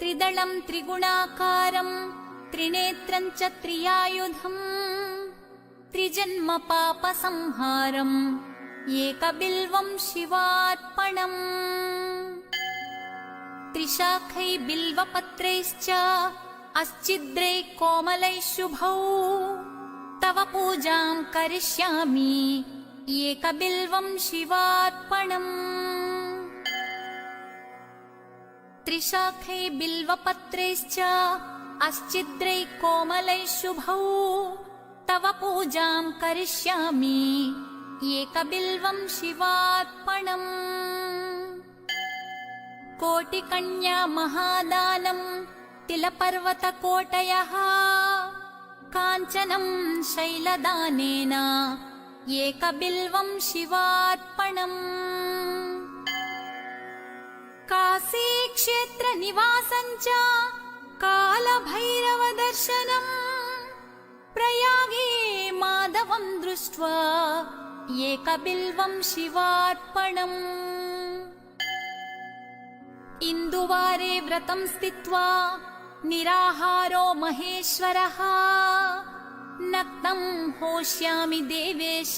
त्रिदलं त्रिगुणाकारं त्रिनेत्रं च त्रियायुधं त्रिजन्म पापसंहारम् एकबिल्वं शिवार्पणम् त्रिशाखै बिल्वपत्रैश्च अस्चिद्रै कोमलैः शुभौ तव पूजां करिष्यामि एकबिल्वं शिवार्पणम् त्रिशाखै बिल्वपत्रैश्च अस्चिद्रै कोमलैः शुभौ तव पूजां करिष्यामि एकबिल्वं शिवार्पणम् कोटिकन्या महादानं तिलपर्वतकोटयः काञ्चनं शैलदानेन एकबिल्वं शिवार्पणम् काशीक्षेत्रनिवासं च कालभैरवदर्शनम् प्रयागे माधवं दृष्ट्वा एकबिल्वं शिवार्पणम् इन्दुवारे व्रतं स्थित्वा निराहारो महेश्वरः नक्तं होष्यामि देवेश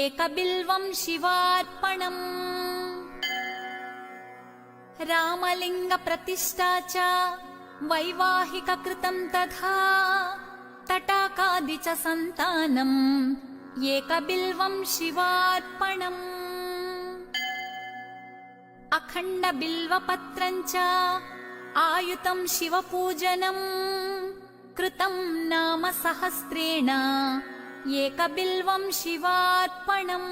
एकबिल्वं शिवार्पणम् रामलिङ्गप्रतिष्ठा च वैवाहिककृतं तथा तटाकादि च सन्तानम् एकबिल्वं शिवार्पणम् अखण्डबिल्वपत्रं च आयुतं शिवपूजनम् कृतं नाम सहस्रेण एकबिल्वं शिवार्पणम्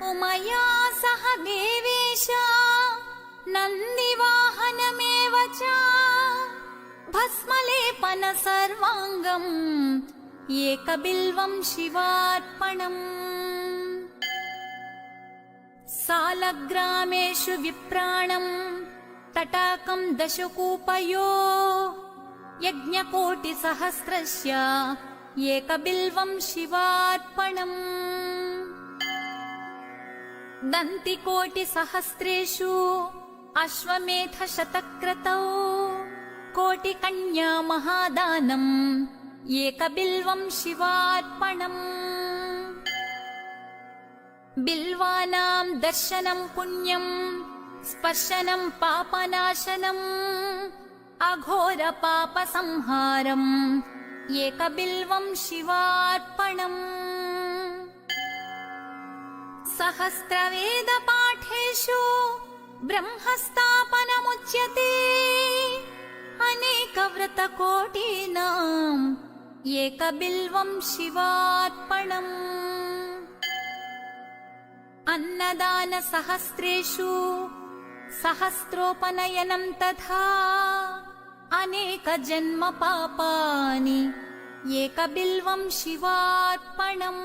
उमया सह देवेश नन्दिवाहनमेव च भस्मलेपन सर्वाङ्गम् एकबिल्वं शिवार्पणम् सालग्रामेषु विप्राणम् तटाकं दशकूपयो यज्ञकोटिसहस्रस्य एकबिल्वं शिवार्पणम् दन्तिकोटिसहस्रेषु अश्वमेधशतक्रतौ कोटिकन्या महादानम् एकबिल्वं शिवार्पणम् बिल्वानां दर्शनं पुण्यम् स्पर्शनं पापनाशनम् अघोरपापसंहारम् एकबिल्वं शिवार्पणम् सहस्रवेदपाठेषु ब्रह्मस्थापनमुच्यते अनेकव्रतकोटीनाम् एकबिल्वं शिवार्पणम् अन्नदानसहस्रेषु सहस्रोपनयनं तथा अनेकजन्म पापानि एकबिल्वं शिवार्पणम्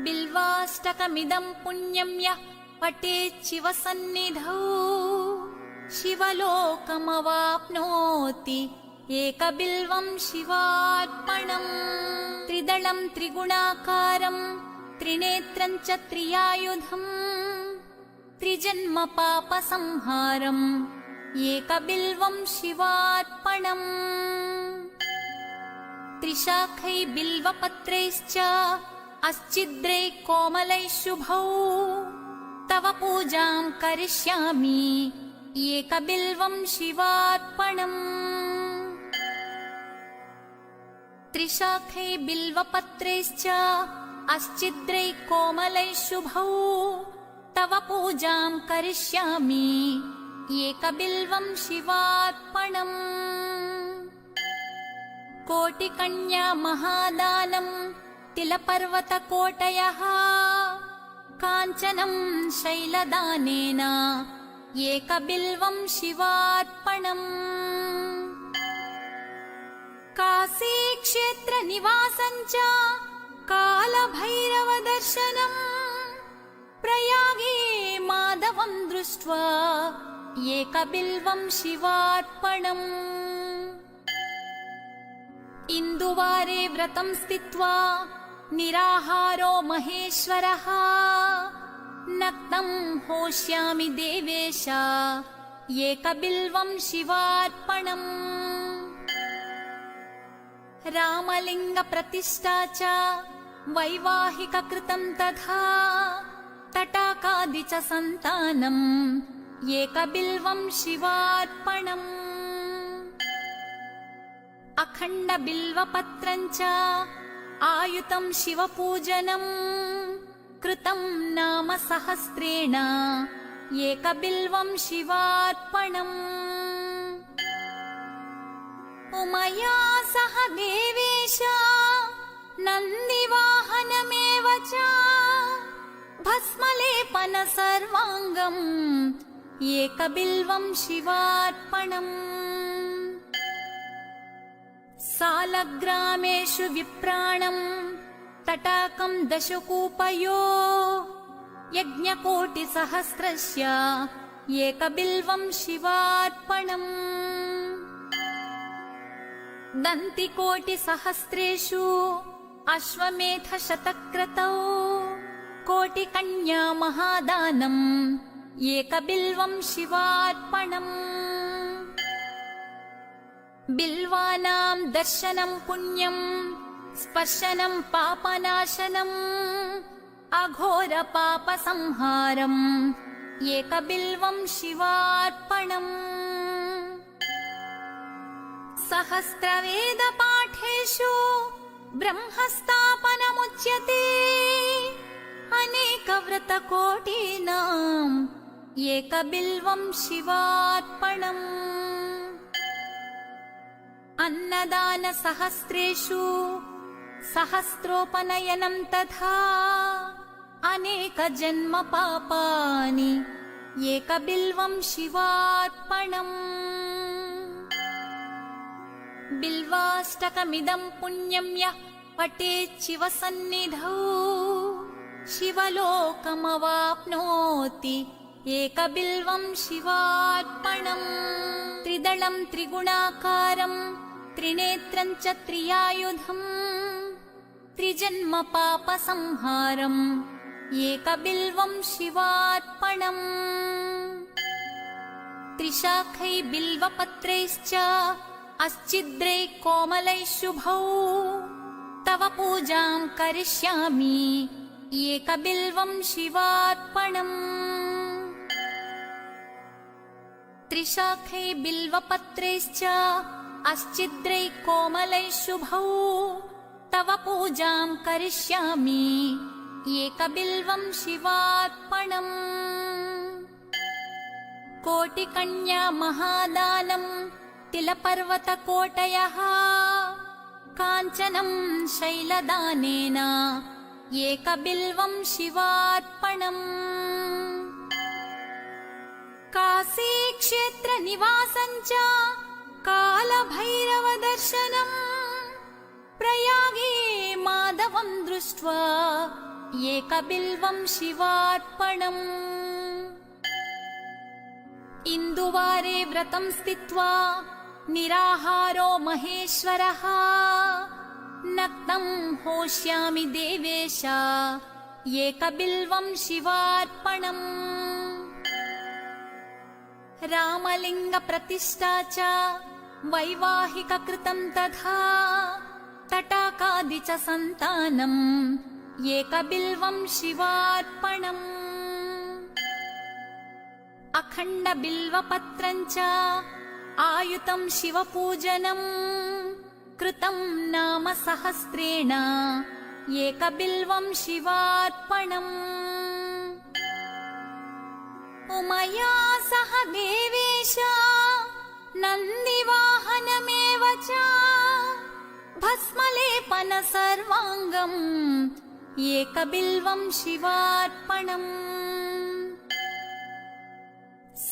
बिल्वाष्टकमिदं पुण्यं यः पठेत् शिवसन्निधौ शिवलोकमवाप्नोति एकबिल्वं शिवार्पणम् त्रिदलं त्रिगुणाकारं त्रिनेत्रं च त्रियायुधं त्रिजन्म पापसंहारम् एकबिल्वं शिवार्पणम् त्रिशाखै बिल्वपत्रैश्च अस्चिद्रै कोमलैः शुभौ तव पूजां करिष्यामि एकबिल्वं शिवार्पणम् त्रिशाखै बिल्वपत्रैश्च अस्चिद्रै कोमलैः शुभौ तव पूजां करिष्यामि एकबिल्वं शिवार्पणम् कोटिकन्या महादानं तिलपर्वतकोटयः काञ्चनं शैलदानेन एकबिल्वं शिवार्पणम् काशीक्षेत्रनिवासं च कालभैरवदर्शनम् प्रयागे माधवं दृष्ट्वा एकबिल्वं शिवार्पणम् इन्दुवारे व्रतं स्थित्वा निराहारो महेश्वरः नक्तं होष्यामि देवेश एकबिल्वं शिवार्पणम् रामलिङ्गप्रतिष्ठा च वैवाहिककृतं तथा तटाकादि च सन्तानम् एकबिल्वं शिवार्पणम् अखण्डबिल्वपत्रं च आयुतं शिवपूजनम् कृतं नाम सहस्रेण एकबिल्वं शिवार्पणम् उमया सह देवेश नन्दिवाहनमेव च भस्मलेपन सर्वाङ्गम् एकबिल्वं शिवार्पणम् सालग्रामेषु विप्राणम् तटाकं दशकूपयो यज्ञकोटिसहस्रस्य एकबिल्वं शिवार्पणम् दन्तिकोटिसहस्रेषु अश्वमेधशतक्रतौ कोटिकन्या महादानम् एकबिल्वं शिवार्पणम् बिल्वानां दर्शनं पुण्यं स्पर्शनं पापनाशनम् अघोरपापसंहारम् एकबिल्वं शिवार्पणम् सहस्रवेदपाठेषु ब्रह्मस्थापनमुच्यते अनेकव्रतकोटीनाम् एकबिल्वं शिवार्पणम् अन्नदानसहस्रेषु सहस्रोपनयनं तथा अनेकजन्मपापानि एकबिल्वं शिवार्पणम् बिल्वाष्टकमिदं पुण्यं यः पठेत् शिवसन्निधौ शिवलोकमवाप्नोति एकबिल्वं शिवार्पणम् त्रिदलं त्रिगुणाकारं त्रिनेत्रं च त्रियायुधम् त्रिजन्मपापसंहारम् एकबिल्वं शिवार्पणम् त्रिशाखै बिल्वपत्रैश्च अस्चिद्रैः कोमलैः शुभौ तव पूजां करिष्यामि एकबिल्वं शिवार्पणम् त्रिशाखै बिल्वपत्रैश्च अस्चिद्रैः कोमलैः शुभौ तव पूजां करिष्यामि एकबिल्वं शिवार्पणम् कोटिकन्या महादानम् तिलपर्वतकोटयः काञ्चनं शैलदानेन एकबिल्वं शिवार्पणम् काशीक्षेत्रनिवासं च कालभैरवदर्शनम् प्रयागे माधवं दृष्ट्वा एकबिल्वं शिवार्पणम् इन्दुवारे व्रतं स्थित्वा निराहारो महेश्वरः नक्तं होष्यामि देवेश एकबिल्वं शिवार्पणम् रामलिङ्गप्रतिष्ठा च वैवाहिककृतं तथा तटाकादि च सन्तानम् एकबिल्वं शिवार्पणम् अखण्डबिल्वपत्रं च आयुतं शिवपूजनम् कृतं नाम सहस्रेण एकबिल्वं शिवार्पणम् उमया सह देवेश नन्दिवाहनमेव च भस्मलेपन सर्वाङ्गम् एकबिल्वं शिवार्पणम्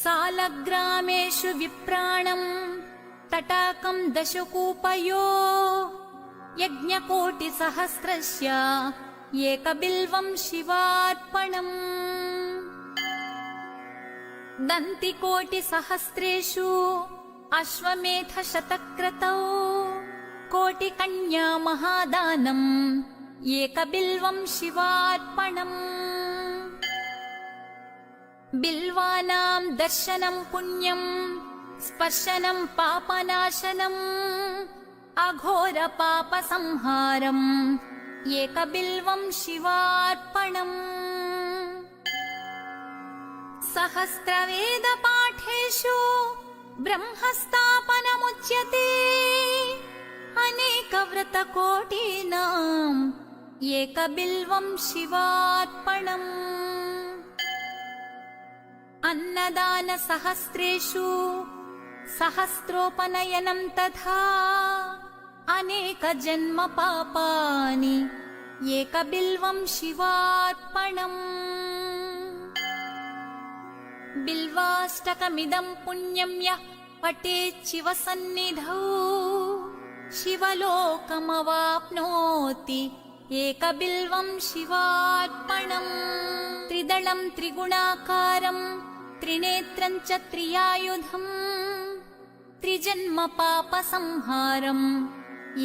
सालग्रामेषु विप्राणम् तटाकं दशकूपयो यज्ञकोटिसहस्रस्य एकबिल्वं शिवार्पणम् दन्तिकोटिसहस्रेषु अश्वमेधशतक्रतौ कोटिकन्या महादानम्, 1 बिल्वं शिवार्पणम्। बिल्वानां दर्शनं पुण्यं स्पर्शनं पापनाशनम् अघोरपापसंहारम् एकबिल्वं शिवार्पणम् सहस्रवेदपाठेषु ब्रह्मस्थापनमुच्यते अनेकव्रतकोटीनाम् एकबिल्वं शिवार्पणम् अन्नदानसहस्रेषु सहस्रोपनयनं तथा अनेकजन्मपापानि एकबिल्वं शिवार्पणम् बिल्वाष्टकमिदं पुण्यं यः पठेत् शिवसन्निधौ शिवलोकमवाप्नोति एकबिल्वं शिवार्पणम् त्रिदलं त्रिगुणाकारं त्रिनेत्रं च त्रियायुधम् त्रिजन्मपापसंहारम्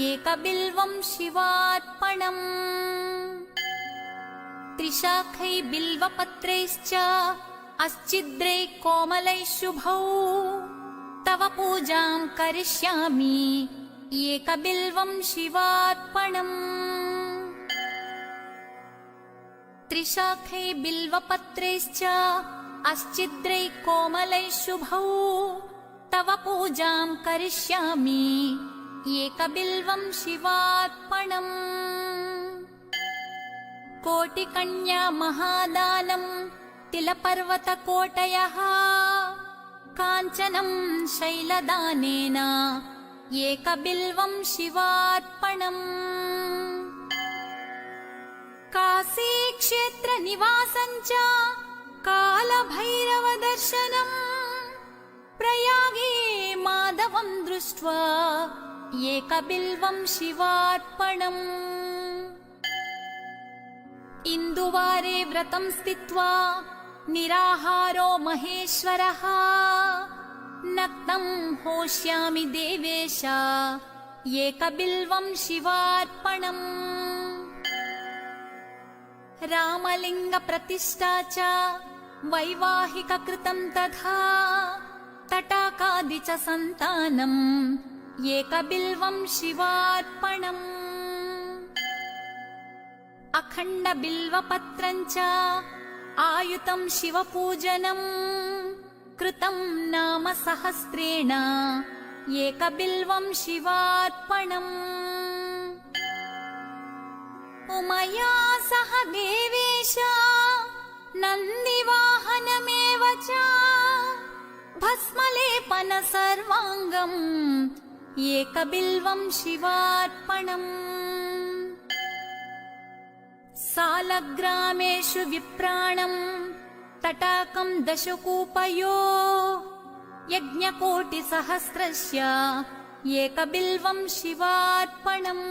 एकबिल्वं शिवार्पणम् त्रिशाखै बिल्वपत्रैश्च अस्चिद्रै कोमलैः शुभौ तव पूजां करिष्यामि एकबिल्वं शिवार्पणम् त्रिशाखै बिल्वपत्रैश्च अस्चिद्रै कोमलैः शुभौ तव पूजां करिष्यामि एकबिल्वं शिवार्पणम् कोटिकन्या महादानम् तिलपर्वतकोटयः काञ्चनं शैलदानेन एकबिल्वं शिवार्पणम् काशीक्षेत्रनिवासं च कालभैरवदर्शनम् प्रयागे माधवं दृष्ट्वा एकबिल्वं शिवार्पणम् इन्दुवारे व्रतं स्थित्वा निराहारो महेश्वरः नक्तं होष्यामि देवेश एकबिल्वं शिवार्पणम् रामलिङ्गप्रतिष्ठा च वैवाहिककृतं तथा तटाकादि च सन्तानम् एकबिल्वं शिवार्पणम् अखण्डबिल्वपत्रं च आयुतं शिवपूजनम् कृतं नाम सहस्रेण एकबिल्वं शिवार्पणम् उमया सह देवेश नन्दिवाहनमेव च भस्मलेपन सर्वाङ्गम् एकबिल्वं शिवार्पणम् सालग्रामेषु विप्राणम् तटाकं दशकूपयो यज्ञकोटिसहस्रस्य एकबिल्वं शिवार्पणम्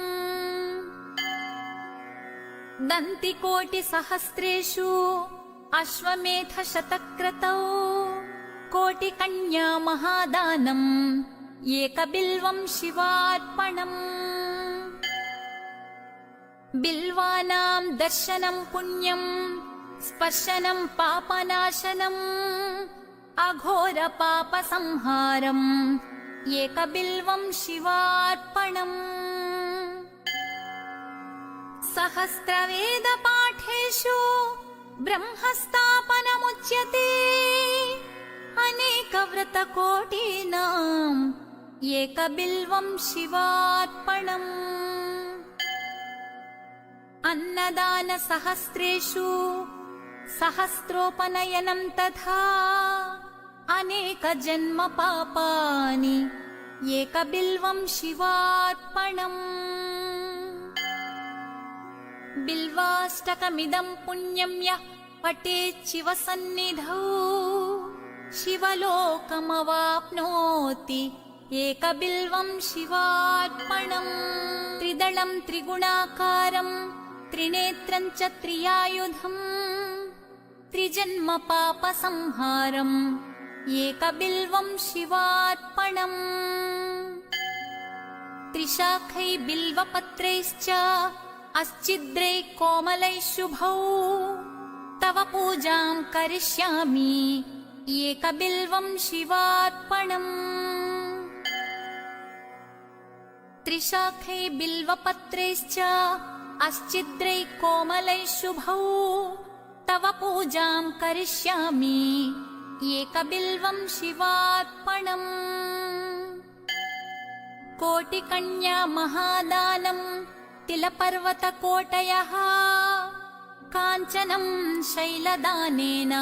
दन्तिकोटिसहस्रेषु अश्वमेधशतक्रतौ कोटिकन्या महादानम् एकबिल्वं शिवार्पणम् बिल्वानां दर्शनं पुण्यं स्पर्शनं पापनाशनम् अघोरपापसंहारम् एकबिल्वं शिवार्पणम् सहस्रवेदपाठेषु ब्रह्मस्थापनमुच्यते अनेकव्रतकोटीनाम् एकबिल्वं शिवार्पणम् अन्नदानसहस्रेषु सहस्रोपनयनं तथा अनेकजन्मपापानि एकबिल्वं शिवार्पणम् बिल्वाष्टकमिदं पुण्यं यः पठेत् शिवसन्निधौ शिवलोकमवाप्नोति एकबिल्वं शिवार्पणम् त्रिदलं त्रिगुणाकारं त्रिनेत्रं च त्रियायुधम् त्रिजन्मपापसंहारम् एकबिल्वं शिवार्पणम् त्रिशाखै बिल्वपत्रैश्च अस्चिद्रै कोमलैः शुभौ तव पूजां करिष्यामि एकबिल्वं शिवार्पणम् त्रिशाखै बिल्वपत्रैश्च अश्चिद्रै कोमलै शुभौ तव पूजां करिष्यामि एकबिल्वं शिवार्पणम् कोटिकन्या महादानं तिलपर्वतकोटयः काञ्चनं शैलदानेन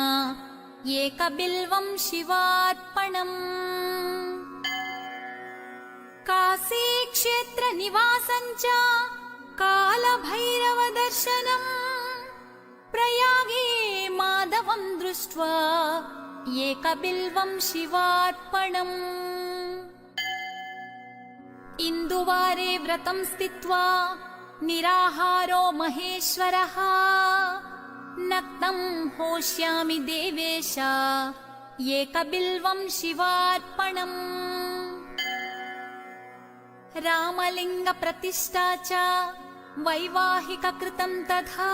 एकबिल्वं शिवार्पणम् काशीक्षेत्रनिवासं च कालभैरवदर्शनम् प्रयागे माधवं दृष्ट्वा एकबिल्वं शिवार्पणम् इन्दुवारे व्रतं स्थित्वा निराहारो महेश्वरः नक्तं होष्यामि देवेश एकबिल्वं शिवार्पणम् रामलिङ्गप्रतिष्ठा च वैवाहिककृतं तथा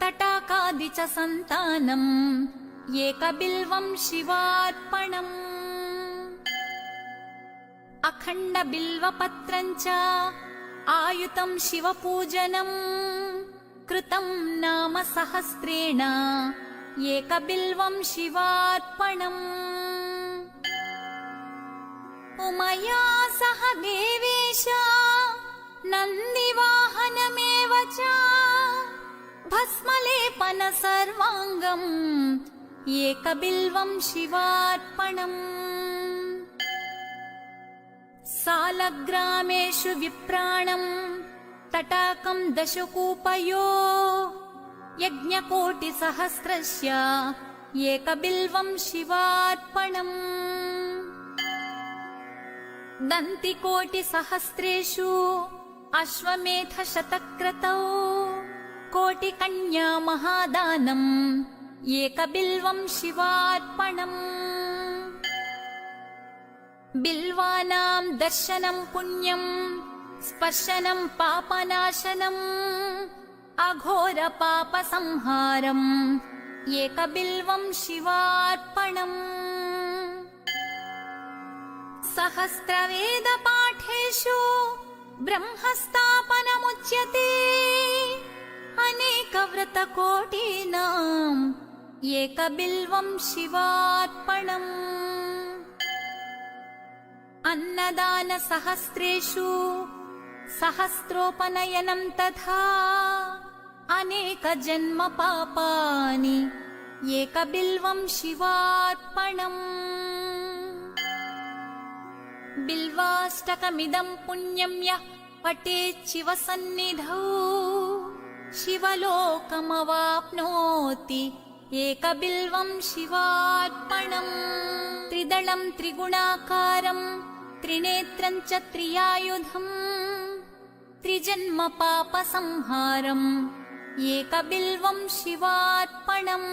तटाकादि च सन्तानम् एकबिल्वं शिवार्पणम् अखण्डबिल्वपत्रं च आयुतं शिवपूजनम् कृतं नाम सहस्रेण एकबिल्वं शिवार्पणम् उमया सह देवेश नन्दिवाहनमेव च भस्मलेपन सर्वाङ्गम् एकबिल्वं शिवार्पणम् सालग्रामेषु विप्राणं तटाकं दशकूपयो यज्ञकोटिसहस्रस्य एकबिल्वं शिवार्पणम् दन्तिकोटिसहस्रेषु अश्वमेधशतक्रतौ कोटिकन्या महादानम् एकबिल्वं शिवार्पणम् बिल्वानां दर्शनं पुण्यं स्पर्शनं पापनाशनम् अघोरपापसंहारम् एकबिल्वं शिवार्पणम् सहस्रवेदपाठेषु ब्रह्मस्थापनमुच्यते अनेकव्रतकोटीनाम् एकबिल्वं शिवार्पणम् अन्नदानसहस्रेषु सहस्रोपनयनं तथा अनेकजन्मपापानि एकबिल्वं शिवार्पणम् बिल्वाष्टकमिदं पुण्यं यः पठेत् शिवसन्निधौ शिवलोकमवाप्नोति एकबिल्वं शिवार्पणम् त्रिदलं त्रिगुणाकारं त्रिनेत्रं च त्रियायुधम् त्रिजन्मपापसंहारम् एकबिल्वं शिवार्पणम्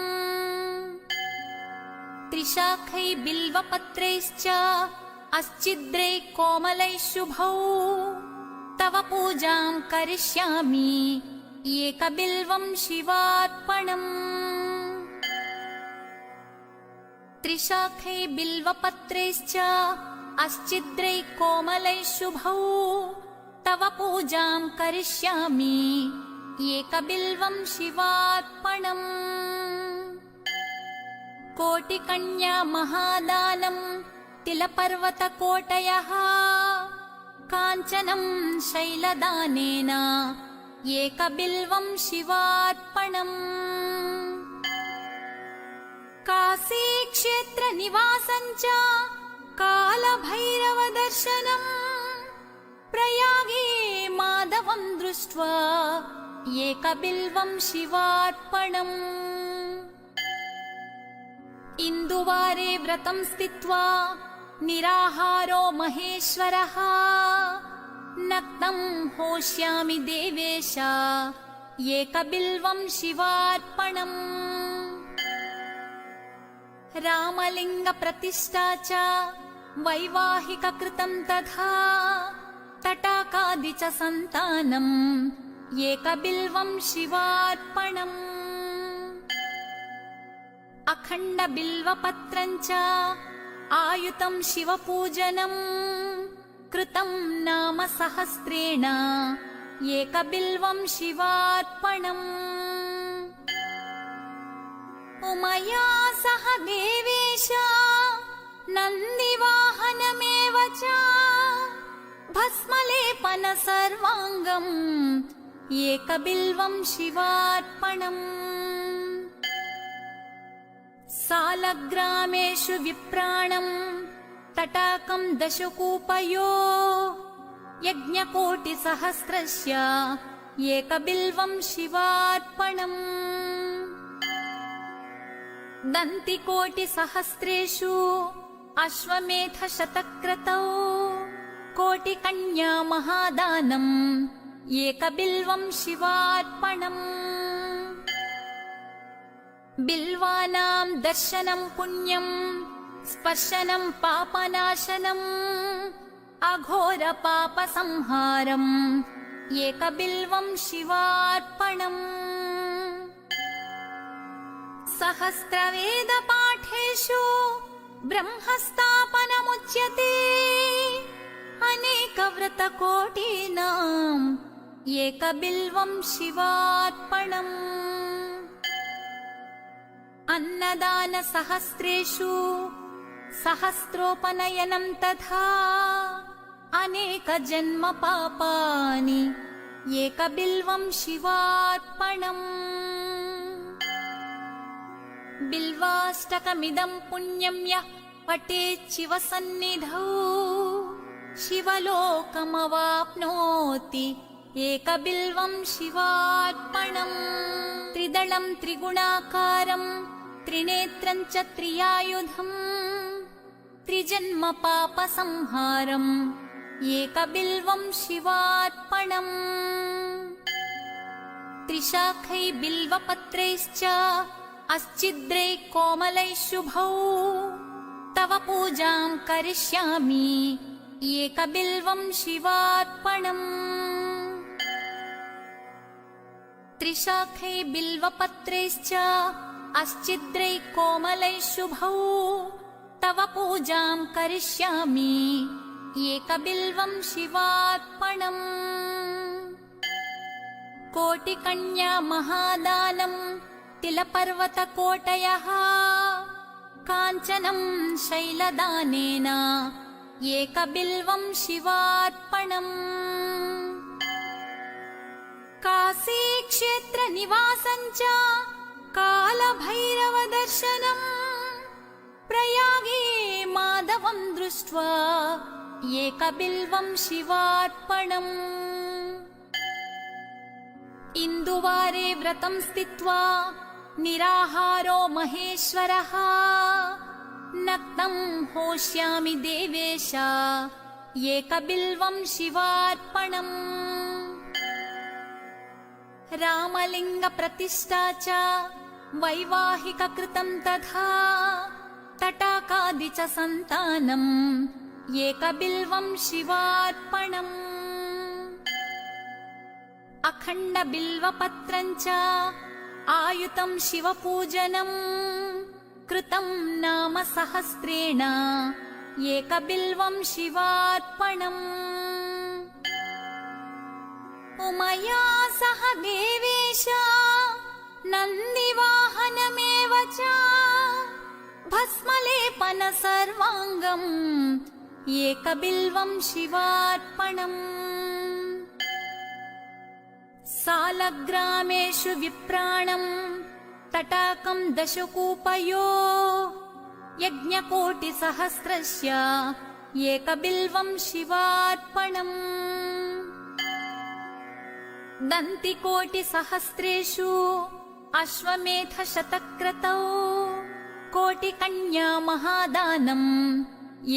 त्रिशाखै बिल्वपत्रैश्च अश्चिद्रै कोमलै शुभौ तव पूजां करिष्यामि एकबिल्वं शिवार्पणम् त्रिशाखै बिल्वपत्रैश्च अश्चिद्रै कोमलै शुभौ तव पूजां करिष्यामि एकबिल्वं शिवार्पणम् कोटिकन्या महादानं तिलपर्वतकोटयः काञ्चनं शैलदानेन एकबिल्वं शिवार्पणम् काशीक्षेत्रनिवासं च कालभैरवदर्शनम् प्रयागे माधवं दृष्ट्वा एकबिल्वं शिवार्पणम् इन्दुवारे व्रतं स्थित्वा निराहारो महेश्वरः नक्तं होष्यामि देवेश एकबिल्वं शिवार्पणम् रामलिङ्गप्रतिष्ठा च वैवाहिककृतं तथा तटाकादि च सन्तानम् एकबिल्वं शिवार्पणम् अखण्डबिल्वपत्रं च आयुतं शिवपूजनं कृतं नाम सहस्रेण एकबिल्वं शिवार्पणम् उमया सह देवेश नन्दिवाहनमेव च भस्मलेपन सर्वाङ्गम् एकबिल्वं शिवार्पणम् सालग्रामेषु विप्राणम् तटाकं दशकूपयो यज्ञकोटिसहस्रस्य एकबिल्वं शिवार्पणम् दन्तिकोटिसहस्रेषु अश्वमेधशतक्रतौ कोटिकन्या महादानम् एकबिल्वं शिवार्पणम् बिल्वानां दर्शनं पुण्यं स्पर्शनं पापनाशनम् अघोरपापसंहारम् एकबिल्वं शिवार्पणम् सहस्रवेदपाठेषु ब्रह्मस्थापनमुच्यते अनेकव्रतकोटीनाम् एकबिल्वं शिवार्पणम् अन्नदानसहस्रेषु सहस्रोपनयनं तथा अनेकजन्मपापानि एकबिल्वं शिवार्पणम् बिल्वाष्टकमिदं पुण्यं यः पठेत् शिवसन्निधौ शिवलोकमवाप्नोति एकबिल्वं शिवार्पणम् त्रिदलं त्रिगुणाकारं त्रिनेत्रं च त्रियायुधम् त्रिजन्मपापसंहारम् एकबिल्वं शिवार्पणम् त्रिशाखै बिल्वपत्रैश्च अस्चिद्रै कोमलै शुभौ तव पूजां करिष्यामि एकबिल्वं शिवार्पणम् त्रिशाखै बिल्वपत्रैश्च अस्चिद्रै कोमलै शुभौ तव पूजां करिष्यामि एकबिल्वं शिवार्पणम् कोटिकन्या महादानम् तिलपर्वतकोटयः काञ्चनं शैलदानेन एकबिल्वं शिवार्पणम् काशीक्षेत्रनिवासं च कालभैरवदर्शनम् प्रयागे माधवं दृष्ट्वा एकबिल्वं शिवार्पणम् इन्दुवारे व्रतं स्थित्वा निराहारो महेश्वरः नक्तं होष्यामि देवेश एकबिल्वं शिवार्पणम् रामलिङ्गप्रतिष्ठा च वैवाहिककृतं तथा तटाकादि च सन्तानम् एकबिल्वं शिवार्पणम् अखण्डबिल्वपत्रं च आयुतं शिवपूजनं कृतं नाम सहस्रेण एकबिल्वं शिवार्पणम् उमया सह देवेश नन्दिवाहनमेव च भस्मलेपन सर्वाङ्गम् एकबिल्वं शिवार्पणम् सालग्रामेषु विप्राणम् तटाकं दशकूपयो यज्ञकोटिसहस्रस्य एकबिल्वं शिवार्पणम् दन्तिकोटिसहस्रेषु अश्वमेधशतक्रतौ कोटिकन्या महादानम्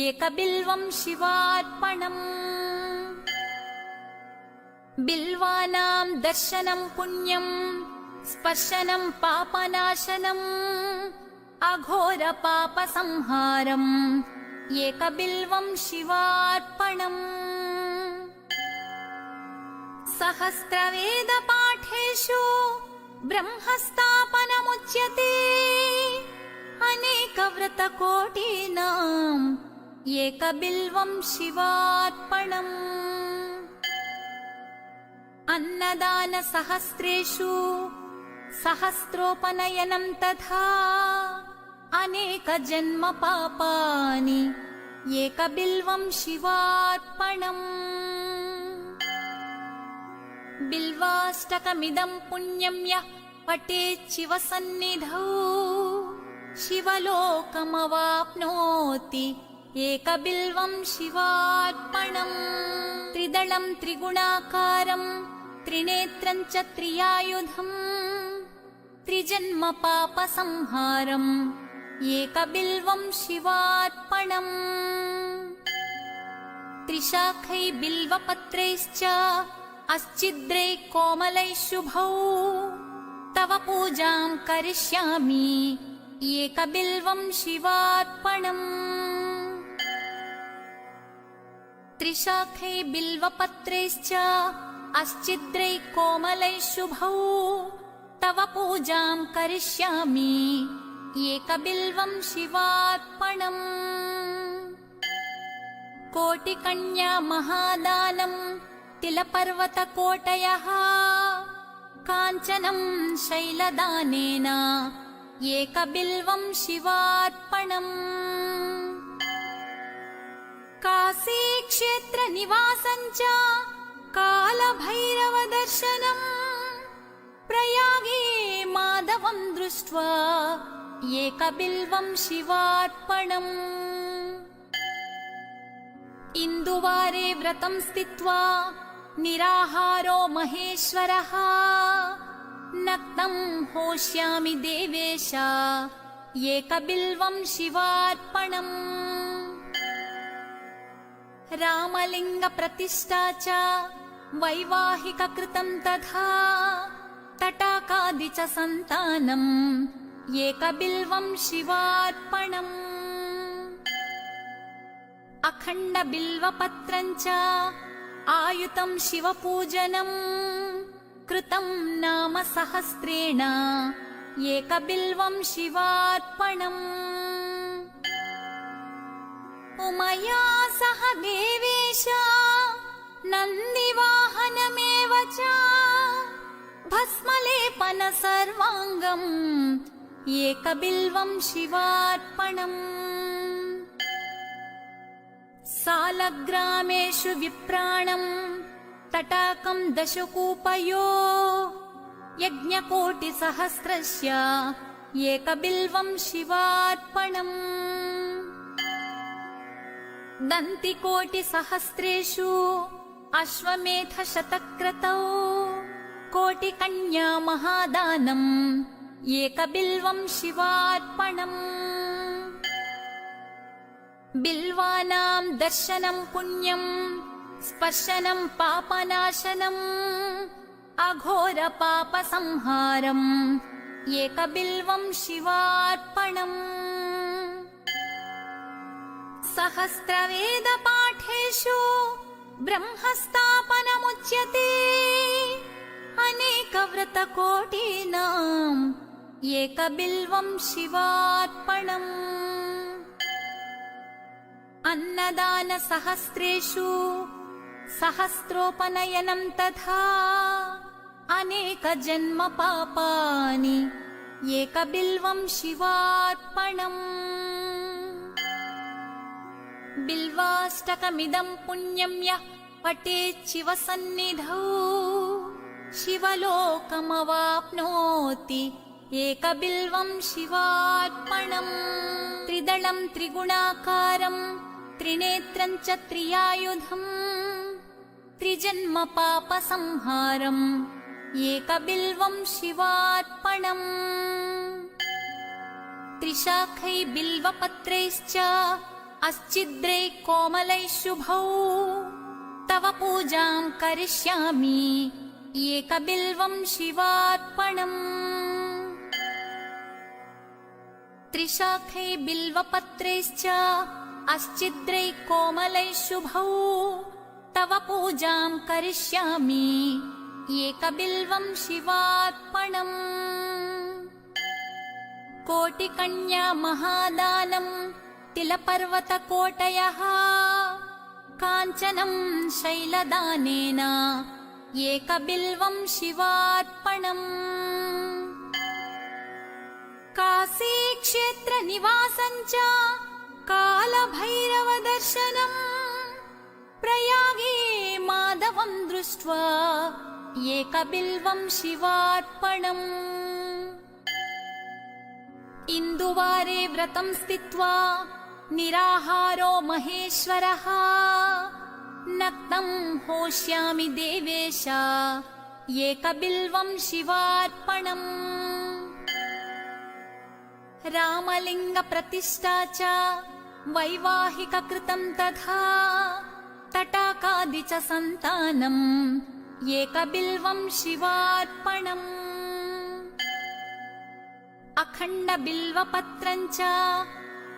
एकबिल्वं शिवार्पणम् बिल्वानां दर्शनं पुण्यं स्पर्शनं पापनाशनम् अघोरपापसंहारम् एकबिल्वं शिवार्पणम् सहस्रवेदपाठेषु ब्रह्मस्थापनमुच्यते व्रतकोटीनाम् एकबिल्वं शिवार्पणम्। अन्नदानसहस्रेषु सहस्रोपनयनं तथा अनेकजन्म पापानि एकबिल्वं शिवार्पणम्। बिल्वाष्टकमिदं पुण्यं यः पठेत् शिवसन्निधौ शिवलोकमवाप्नोति एकबिल्वं शिवार्पणम्। त्रिदलं त्रिगुणाकारं त्रिनेत्रं च त्रियायुधम् त्रिजन्म पापसंहारम् एकबिल्वं शिवार्पणम्। त्रिशाखै बिल्वपत्रैश्च अस्चिद्रैः कोमलैः शुभौ तव पूजां करिष्यामि एकबिल्वं शिवार्पणम्। त्रिशाखै बिल्वपत्रैश्च अस्चिद्रैः कोमलैः शुभौ तव पूजां करिष्यामि एकबिल्वं शिवार्पणम्। कोटिकन्या महादानं तिलपर्वतकोटयः काञ्चनं शैलदानेन एकबिल्वं शिवार्पणम्। काशीक्षेत्रनिवासं च कालभैरवदर्शनम् प्रयागे माधवं दृष्ट्वा एकबिल्वं शिवार्पणम्। इन्दुवारे व्रतं स्थित्वा निराहारो महेश्वरः नक्तं होष्यामि देवेश एकबिल्वं शिवार्पणम्। रामलिङ्गप्रतिष्ठा च वैवाहिककृतं तथा तटाकादि च सन्तानम् एकबिल्वं शिवार्पणम्। अखण्डबिल्वपत्रं च आयुतं शिवपूजनम् कृतं नाम सहस्रेण एकबिल्वं शिवार्पणम्। उमया सह देवेश नन्दिवाहनमेव च भस्मलेपन सर्वाङ्गम् एकबिल्वं शिवार्पणम्। सालग्रामेषु विप्राणं तटाकं दशकूपयो यज्ञकोटिसहस्रस्य एकबिल्वं शिवार्पणम्। दन्तिकोटिसहस्रेषु अश्वमेधशतक्रतौ कोटिकन्या महादानम् एकबिल्वं शिवार्पणम्। बिल्वानां दर्शनं पुण्यं स्पर्शनं पापनाशनम् अघोरपापसंहारम् एकबिल्वं शिवार्पणम्। सहस्रवेदपाठेषु ब्रह्मस्थापनमुच्यते अनेकव्रतकोटीनाम् एकबिल्वं शिवार्पणम्। अन्नदानसहस्रेषु सहस्रोपनयनं तथा अनेकजन्म पापानि एकबिल्वं शिवार्पणम्। बिल्वाष्टकमिदं पुण्यं यः पठेत् शिवसन्निधौ शिवलोकमवाप्नोति एकबिल्वं शिवार्पणम्। त्रिदलं त्रिगुणाकारं त्रिनेत्रं च त्रियायुधम् त्रिजन्म पापसंहारम् एकबिल्वं शिवार्पणम्। त्रिशाखै बिल्वपत्रैश्च अस्चिद्रैः कोमलैः शुभौ तव पूजां करिष्यामि एकबिल्वं शिवार्पणम्। त्रिशाखै बिल्वपत्रैश्च अस्चिद्रैः कोमलैः शुभौ तव पूजां करिष्यामि एकबिल्वं शिवार्पणम्। कोटिकन्या महादानं तिलपर्वतकोटयः काञ्चनं शैलदानेन एकबिल्वं शिवार्पणम् काशीक्षेत्रनिवासं च कालभैरवदर्शनम् प्रयागे माधवं दृष्ट्वा एकबिल्वं शिवार्पणम् इन्दुवारे व्रतं स्थित्वा निराहारो महेश्वरः नक्तं होष्यामि देवेश एकबिल्वं शिवार्पणम् रामलिङ्गप्रतिष्ठा च वैवाहिककृतं तथा तटाकादि च सन्तानम् एकबिल्वं शिवार्पणम् अखण्डबिल्वपत्रं च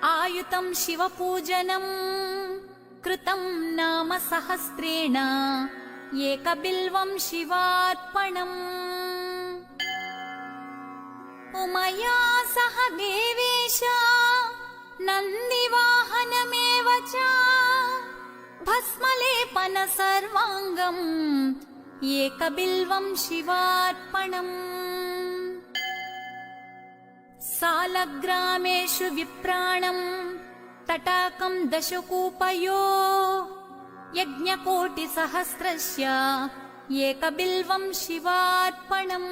आयुतं शिवपूजनम् कृतं नाम सहस्रेण एकबिल्वं शिवार्पणम् उमया सह देवेश नन्दिवाहनमेव च भस्मलेपन सर्वाङ्गम् एकबिल्वं शिवार्पणम् सालग्रामेषु विप्राणम् तटाकं दशकूपयो यज्ञकोटिसहस्रस्य एकबिल्वं शिवार्पणम्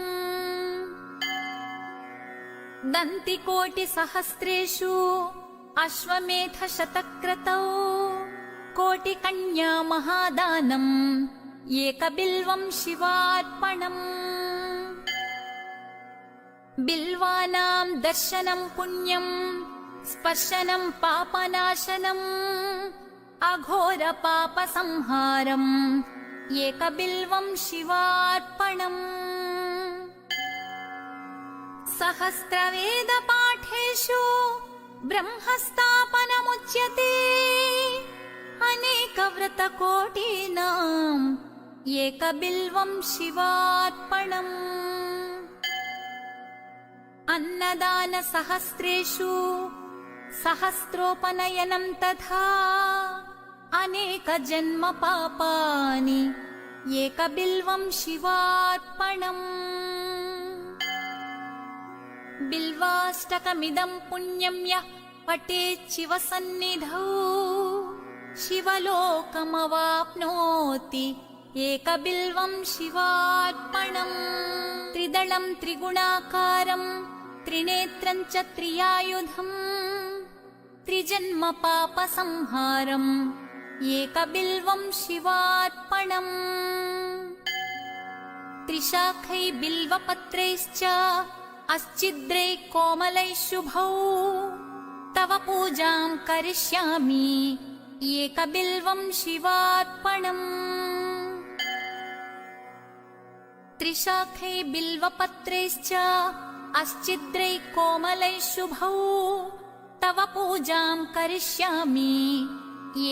दन्तिकोटिसहस्रेषु अश्वमेधशतक्रतौ कोटिकन्या महादानम् एकबिल्वं शिवार्पणम् बिल्वानां दर्शनं पुण्यम् स्पर्शनं पापनाशनम् अघोरपापसंहारम् एकबिल्वं शिवार्पणम् सहस्रवेदपाठेषु ब्रह्मस्थापनमुच्यते अनेकव्रतकोटीनाम् एकबिल्वं शिवार्पणम् अन्नदानसहस्रेषु सहस्रोपनयनं तथा अनेकजन्मपापानि एकबिल्वं शिवार्पणम् बिल्वाष्टकमिदं पुण्यं यः पठेत् शिवसन्निधौ शिवलोकमवाप्नोति एकबिल्वं शिवार्पणम् त्रिदलं त्रिगुणाकारं त्रिनेत्रं च त्रियायुधम् त्रिजन्मपापसंहारम् एकबिल्वं शिवार्पणम् त्रिशाखै बिल्वपत्रैश्च अस्चिद्रै कोमलैः शुभौ तव पूजां करिष्यामि एकबिल्वं शिवार्पणम् त्रिशाखै बिल्वपत्रैश्च अस्चिद्रै कोमलैः शुभौ तव पूजां करिष्यामि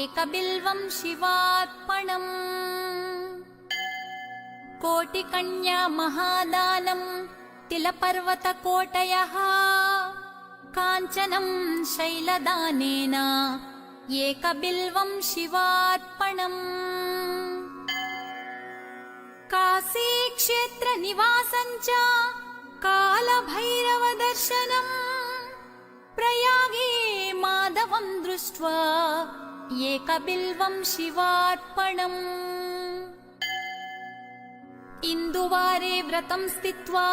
एकबिल्वं शिवार्पणम् कोटिकन्या महादानं तिलपर्वतकोटयः काञ्चनं शैलदानेन एकबिल्वं शिवार्पणम् काशीक्षेत्रनिवासं च कालभैरवदर्शनम् प्रयागे माधवं दृष्ट्वा एकबिल्वं शिवार्पणम् इन्दुवारे व्रतं स्थित्वा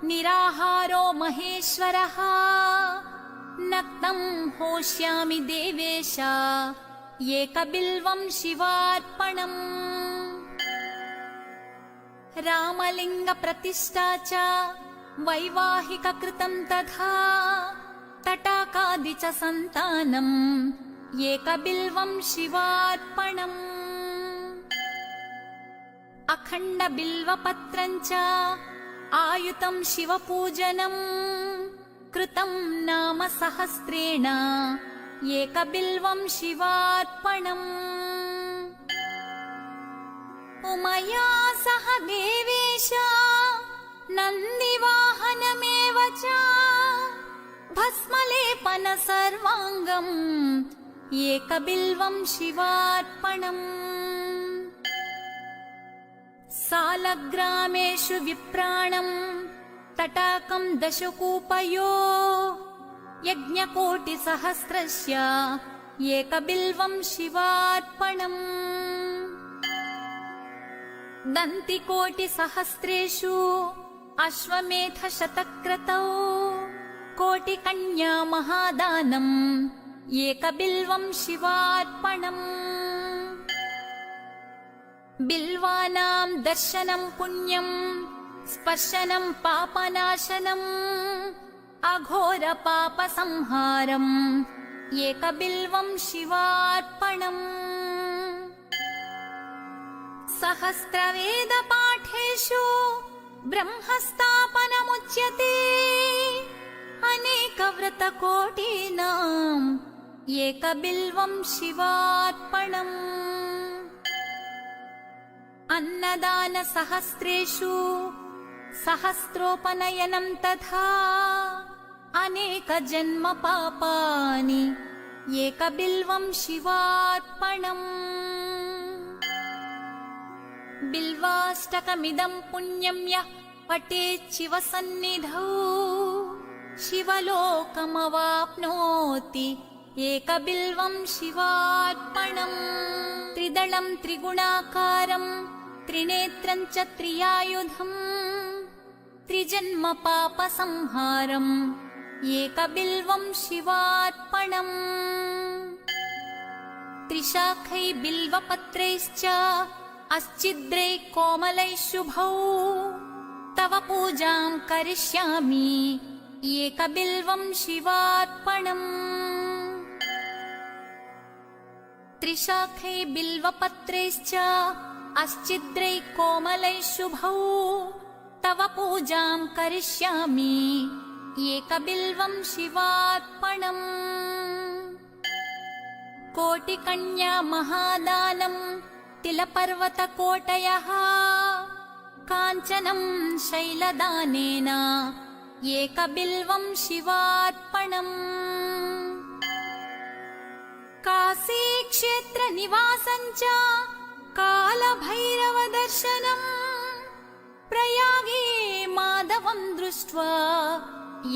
निराहारो महेश्वरः नक्तं होष्यामि देवेश एकबिल्वं शिवार्पणम् रामलिङ्गप्रतिष्ठा च वैवाहिककृतं तथा तटाकादि च सन्तानम् एकबिल्वं शिवार्पणम् अखण्डबिल्वपत्रं च आयुतं शिवपूजनम् कृतं नाम सहस्रेण एकबिल्वं शिवार्पणम् उमया सह देवेश नन्दिवाहनमेव च भस्मलेपन सर्वाङ्गम् एकबिल्वं शिवार्पणम् सालग्रामेषु विप्राणम् तटाकं दशकूपयो यज्ञकोटिसहस्रस्य एकबिल्वं शिवार्पणम् दन्तिकोटिसहस्रेषु अश्वमेधशतक्रतौ कोटिकन्या महादानम् एकबिल्वं शिवार्पणम् बिल्वानां दर्शनं पुण्यं स्पर्शनं पापनाशनम् अघोरपापसंहारम् एकबिल्वं शिवार्पणम् सहस्रवेदपाठेषु ब्रह्मस्थापनमुच्यते अनेकव्रतकोटीनाम् एकबिल्वं शिवार्पणम् अन्नदानसहस्रेषु सहस्रोपनयनं तथा अनेकजन्मपापानि एकबिल्वं शिवार्पणम् बिल्वाष्टकमिदं पुण्यं यः पठेत् शिवसन्निधौ शिवलोकमवाप्नोति एकबिल्वं शिवार्पणम् त्रिदलं त्रिगुणाकारं त्रिनेत्रं च त्रियायुधम् त्रिजन्मपापसंहारम् एकबिल्वं शिवार्पणम् त्रिशाखै बिल्वपत्रैश्च अस्चिद्रैः कोमलैः शुभौ तव पूजां करिष्यामि एकबिल्वं शिवार्पणम् त्रिशाखै बिल्वपत्रैश्च अस्चिद्रैः कोमलैः शुभौ तव पूजां करिष्यामि एकबिल्वं शिवार्पणम् कोटिकन्या महादानम् तिलपर्वतकोटयः काञ्चनं शैलदानेन एकबिल्वं शिवार्पणम् काशीक्षेत्रनिवासं च कालभैरवदर्शनम् प्रयागे माधवं दृष्ट्वा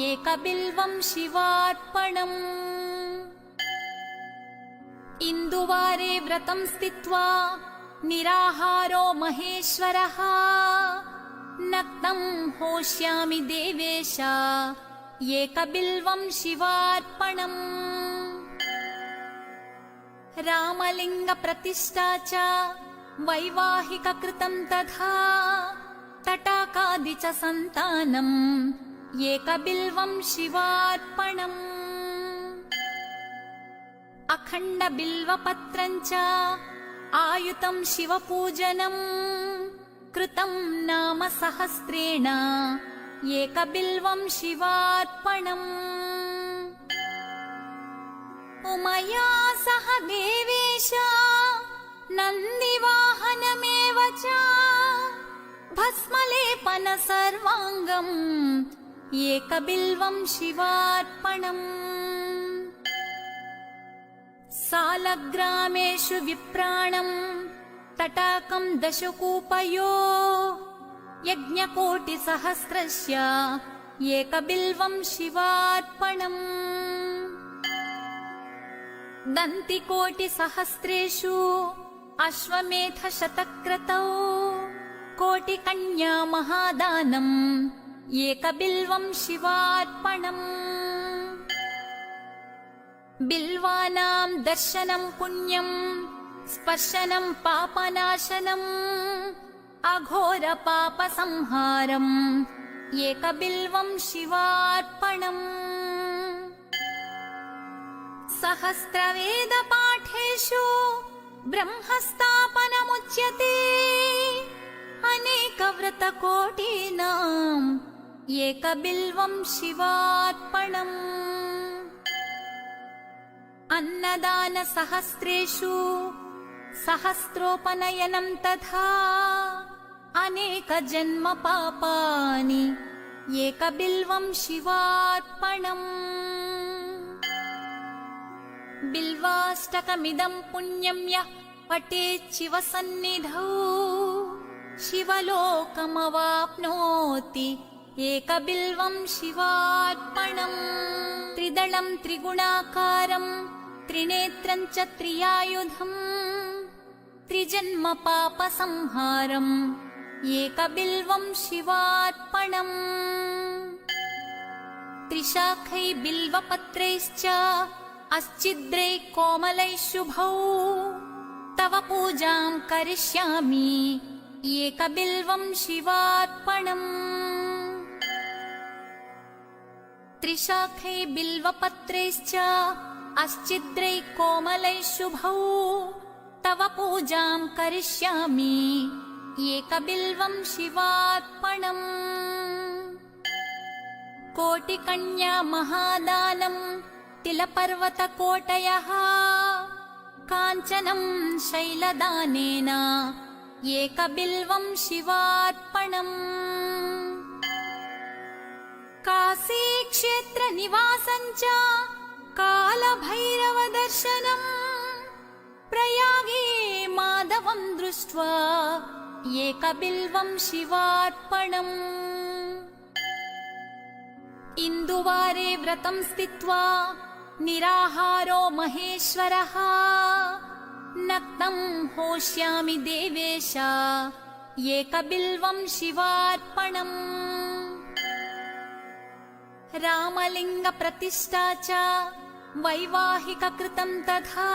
एकबिल्वं शिवार्पणम् इन्दुवारे व्रतं स्थित्वा निराहारो महेश्वरः नक्तं होष्यामि देवेश एकबिल्वं शिवार्पणम् रामलिङ्गप्रतिष्ठा च वैवाहिककृतं तथा तटाकादि च सन्तानम् एकबिल्वं शिवार्पणम् अखण्डबिल्वपत्रं च आयुतं शिवपूजनम् कृतं नाम सहस्रेण एकबिल्वं शिवार्पणम् उमया सह देवेश नन्दिवाहनमेव च भस्मलेपन सर्वाङ्गम् एकबिल्वं शिवार्पणम् सालग्रामेषु विप्राणम् तटाकं दशकूपयो यज्ञकोटिसहस्रस्य एकबिल्वं शिवार्पणम् दन्तिकोटिसहस्रेषु अश्वमेधशतक्रतौ कोटिकन्या महादानम् एकबिल्वं शिवार्पणम् बिल्वानां दर्शनं पुण्यं स्पर्शनं पापनाशनम् अघोरपापसंहारम् एकबिल्वं शिवार्पणम् सहस्रवेदपाठेषु ब्रह्मस्थापनमुच्यते अनेकव्रतकोटीनाम् एकबिल्वं शिवार्पणम् अन्नदानसहस्रेषु सहस्रोपनयनं तथा अनेकजन्मपापानि एकबिल्वं शिवार्पणम् बिल्वाष्टकमिदं पुण्यं यः पठेत् शिवसन्निधौ शिवलोकमवाप्नोति एकबिल्वं शिवार्पणम् त्रिदलं त्रिगुणाकारं त्रिनेत्रं च त्रियायुधम् त्रिजन्म पापसंहारम् एकबिल्वं शिवार्पणम् त्रिशाखै बिल्वपत्रैश्च अस्चिद्रै कोमलैः शुभौ तव पूजां करिष्यामि एकबिल्वं शिवार्पणम् त्रिशाखै बिल्वपत्रैश्च अस्चिद्रै कोमलैः शुभौ तव पूजां करिष्यामि एकबिल्वं शिवार्पणम् कोटिकन्या महादानं तिलपर्वतकोटयः काञ्चनं शैलदानेन एकबिल्वं शिवार्पणम् काशीक्षेत्रनिवासं च कालभैरवदर्शनम् प्रयागे माधवं दृष्ट्वा एकबिल्वं शिवार्पणम् इन्दुवारे व्रतं स्थित्वा निराहारो महेश्वरः नक्तं होष्यामि देवेश एकबिल्वं शिवार्पणम् रामलिङ्गप्रतिष्ठा च वैवाहिककृतं तथा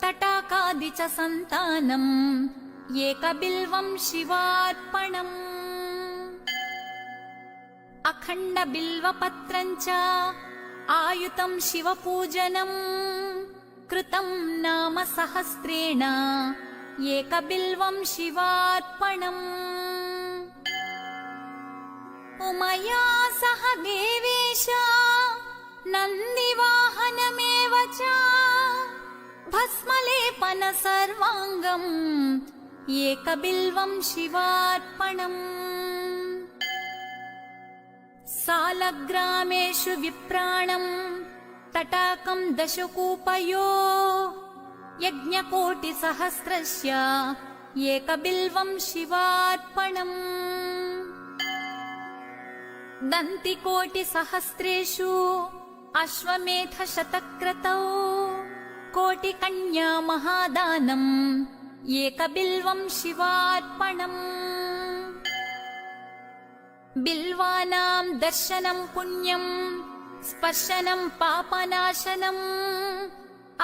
तटाकादि च सन्तानम् एकबिल्वं शिवार्पणम् अखण्डबिल्वपत्रं च आयुतं शिवपूजनम् कृतं नाम सहस्रेण एकबिल्वं शिवार्पणम् उमया सह देवेश नन्दिवाहनमेव च भस्मलेपन सर्वाङ्गम् एकबिल्वं शिवार्पणम् सालग्रामेषु विप्राणम् तटाकं दशकूपयो यज्ञकोटिसहस्रस्य एकबिल्वं शिवार्पणम् दन्तिकोटिसहस्रेषु अश्वमेधशतक्रतौ कोटिकन्या महादानम् एकबिल्वं शिवार्पणम् बिल्वानां दर्शनं पुण्यम् स्पर्शनं पापनाशनम्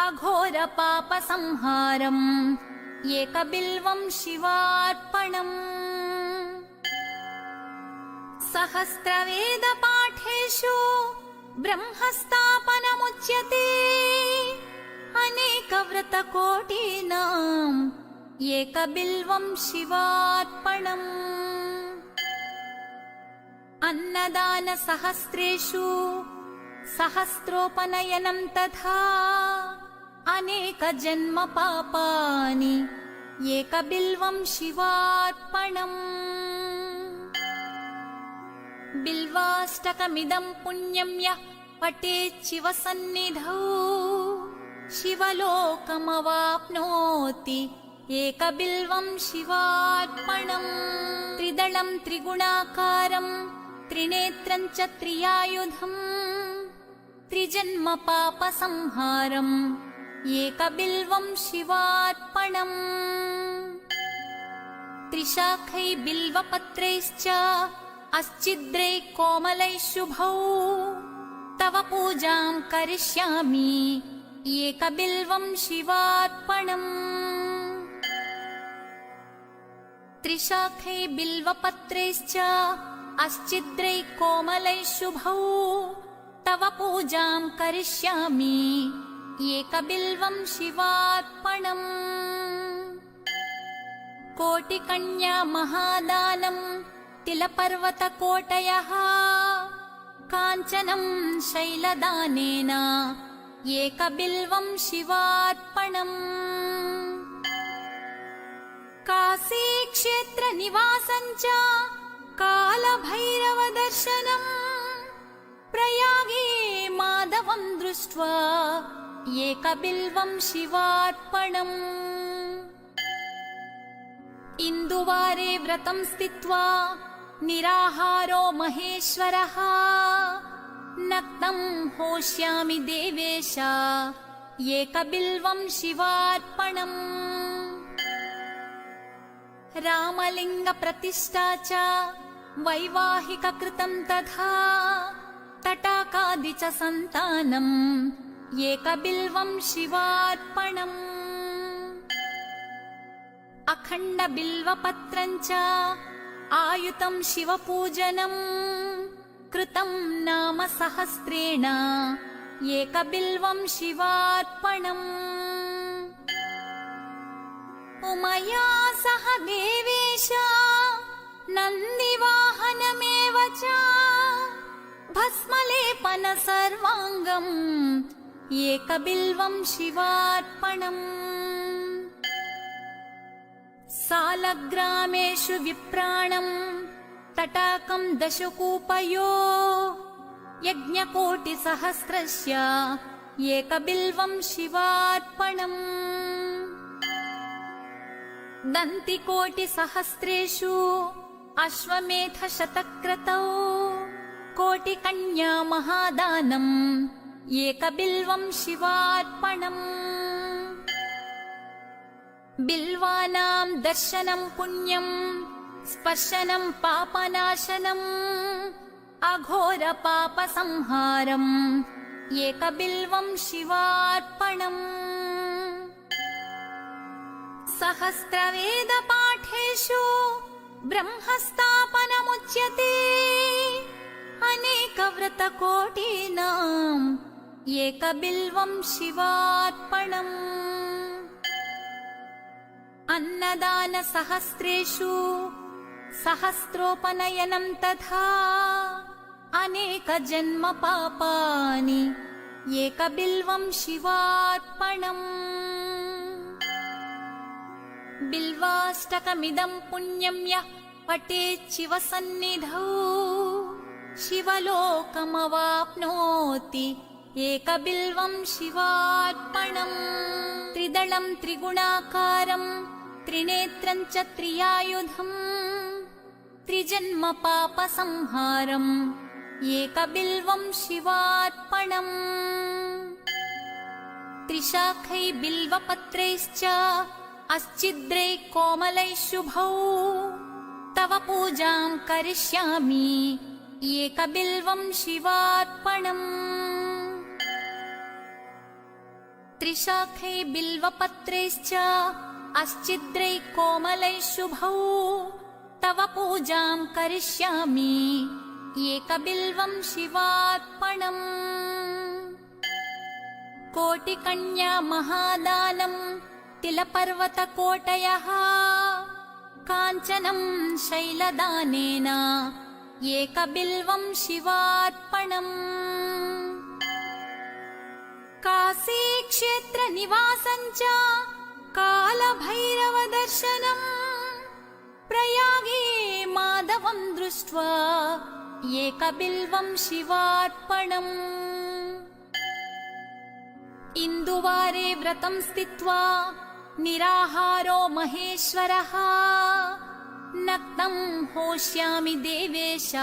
अघोरपापसंहारम् एकबिल्वं शिवार्पणम् सहस्रवेदपाठेषु ब्रह्मस्थापनमुच्यते अनेकव्रतकोटीनाम् एकबिल्वं शिवार्पणम् अन्नदानसहस्रेषु सहस्रोपनयनं तथा अनेकजन्मपापानि एकबिल्वं शिवार्पणम् बिल्वाष्टकमिदं पुण्यं यः पठेत् शिवसन्निधौ शिवलोकमवाप्नोति एकबिल्वं शिवार्पणम् त्रिदलं त्रिगुणाकारं त्रिनेत्रं च त्रियायुधम् त्रिजन्म पापसंहारम् एकबिल्वं शिवार्पणम् त्रिशाखै बिल्वपत्रैश्च अस्चिद्रै कोमलैः शुभौ तव पूजां करिष्यामि एकबिल्वं शिवार्पणम् त्रिशाखै बिल्वपत्रैश्च अस्चिद्रै कोमलैः शुभौ तव पूजां करिष्यामि एकबिल्वं शिवार्पणम् कोटिकन्या महादानं तिलपर्वतकोटयः काञ्चनं शैलदानेन एकबिल्वं शिवार्पणम् काशीक्षेत्रनिवासं च कालभैरवदर्शनम् प्रयागे माधवं दृष्ट्वा एकबिल्वं शिवार्पणम्। इन्दुवारे व्रतं स्थित्वा निराहारो महेश्वरः नक्तं होष्यामि देवेश एकबिल्वं शिवार्पणम्। रामलिङ्गप्रतिष्ठा च वैवाहिककृतं तथा तटाकादि च सन्तानम् एकबिल्वं शिवार्पणम्। अखण्डबिल्वपत्रं च आयुतं शिवपूजनम् कृतं नाम सहस्रेण एकबिल्वं शिवार्पणम्। उमया सह देवेश नन्दिवाहनमेव च भस्मलेपन सर्वाङ्गम् एकबिल्वं शिवार्पणम्। सालग्रामेषु विप्राणम् तटाकं दशकूपयो यज्ञकोटिसहस्रस्य एकबिल्वं शिवार्पणम्। दन्तिकोटिसहस्रेषु अश्वमेधशतक्रतौ कोटिकन्या महादानम् एकबिल्वं शिवार्पणम्। बिल्वानां दर्शनं पुण्यं स्पर्शनं पापनाशनम् अघोरपापसंहारम् एकबिल्वं शिवार्पणम्। सहस्रवेदपाठेषु ब्रह्मस्थापनमुच्यते अनेकव्रतकोटीनाम् एकबिल्वं शिवार्पणम्। अन्नदानसहस्रेषु सहस्रोपनयनं तथा अनेकजन्मपापानि एकबिल्वं शिवार्पणम्। बिल्वाष्टकमिदं पुण्यं यः पठेत् शिवसन्निधौ शिवलोकमवाप्नोति एकबिल्वं शिवार्पणम्। त्रिदलं त्रिगुणाकारं त्रिनेत्रं च त्रियायुधम् त्रिजन्मपापसंहारम् एकबिल्वं शिवार्पणम्। त्रिशाखै बिल्वपत्रैश्च अस्चिद्रैः कोमलैः शुभौ तव पूजां करिष्यामि एकबिल्वं शिवार्पणम्। त्रिशाखै बिल्वपत्रैश्च अस्चिद्रैः कोमलैः शुभौ तव पूजां करिष्यामि एकबिल्वं शिवार्पणम्। कोटिकन्या महादानम् तिलपर्वतकोटयः काञ्चनं शैलदानेन एकबिल्वं शिवार्पणम्। काशीक्षेत्रनिवासं च कालभैरवदर्शनम् प्रयागे माधवं दृष्ट्वा एकबिल्वं शिवार्पणम्। इन्दुवारे व्रतं स्थित्वा निराहारो महेश्वरः नक्तं होष्यामि देवेश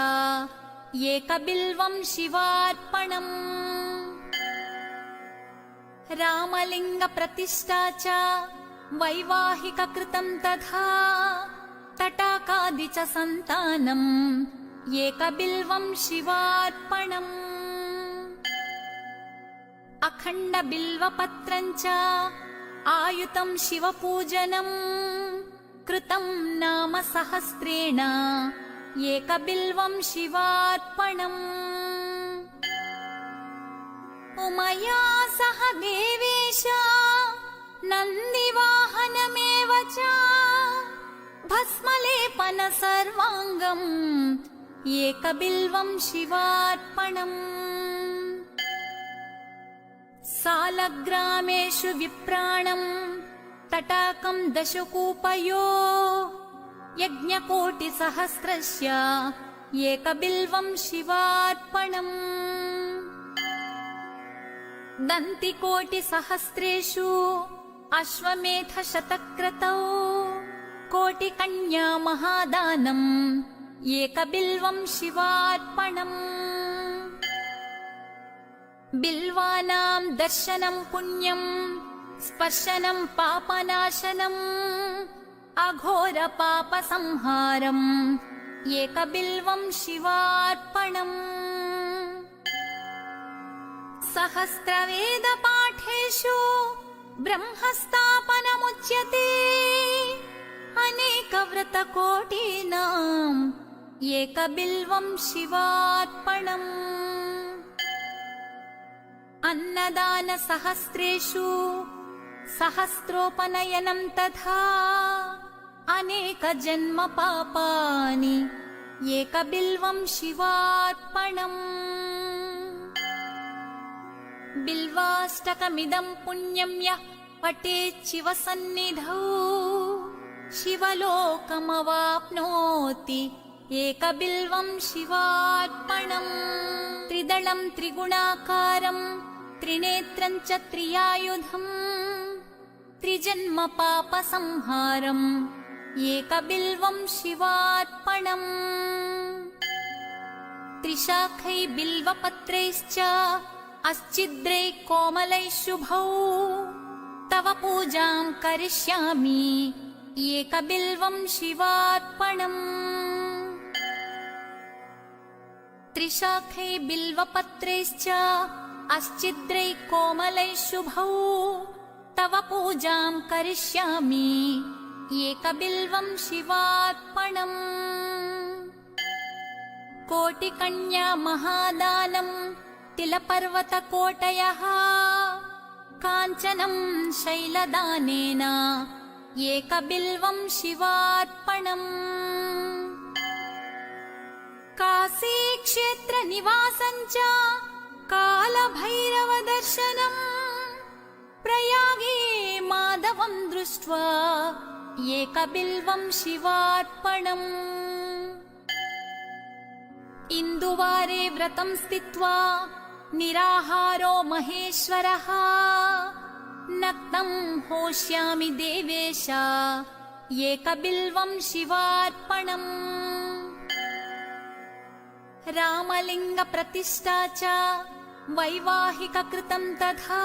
एकबिल्वं शिवार्पणम्। रामलिङ्गप्रतिष्ठा च वैवाहिककृतं तथा तटाकादि च सन्तानम् एकबिल्वं शिवार्पणम्। अखण्डबिल्वपत्रं च आयुतं शिवपूजनम् कृतं नाम सहस्रेण एकबिल्वं शिवार्पणम्। उमया सह देवेश नन्दिवाहनमेव च भस्मलेपन सर्वाङ्गम् एकबिल्वं शिवार्पणम्। सालग्रामेषु विप्राणम् तटाकं दशकूपयो यज्ञकोटिसहस्रस्य एकबिल्वं शिवार्पणम्। दन्तिकोटिसहस्रेषु अश्वमेधशतक्रतौ कोटिकन्या महादानम् एकबिल्वं शिवार्पणम् बिल्वानां दर्शनं पुण्यं स्पर्शनं पापनाशनम् अघोरपापसंहारम् एकबिल्वं शिवार्पणम् सहस्रवेदपाठेषु ब्रह्मस्थापनमुच्यते अनेकव्रतकोटीनाम् एकबिल्वं शिवार्पणम् अन्नदानसहस्रेषु सहस्रोपनयनं तथा अनेकजन्मपापानि एकबिल्वं शिवार्पणम् बिल्वाष्टकमिदं पुण्यं यः पठेत् शिवसन्निधौ शिवलोकमवाप्नोति एकबिल्वं शिवार्पणम् त्रिदलं त्रिगुणाकारं त्रिनेत्रं च त्रियायुधम् त्रिजन्मपापसंहारम् एकबिल्वं शिवार्पणम् त्रिशाखै बिल्वपत्रैश्च अस्चिद्रै कोमलैः शुभौ तव पूजां करिष्यामि एकबिल्वं शिवार्पणम् त्रिशाखै बिल्वपत्रैश्च अस्चिद्रै कोमलैः शुभौ तव पूजां करिष्यामि एकबिल्वं शिवार्पणम् कोटिकन्या महादानम् तिलपर्वतकोटयः काञ्चनं शैलदानेन एकबिल्वं शिवार्पणम् काशीक्षेत्रनिवासं च कालभैरवदर्शनम् प्रयागे माधवं दृष्ट्वा एकबिल्वं शिवार्पणम् इन्दुवारे व्रतं स्थित्वा निराहारो महेश्वरः नक्तं होष्यामि देवेश एकबिल्वं शिवार्पणम् रामलिङ्गप्रतिष्ठा च वैवाहिककृतं तथा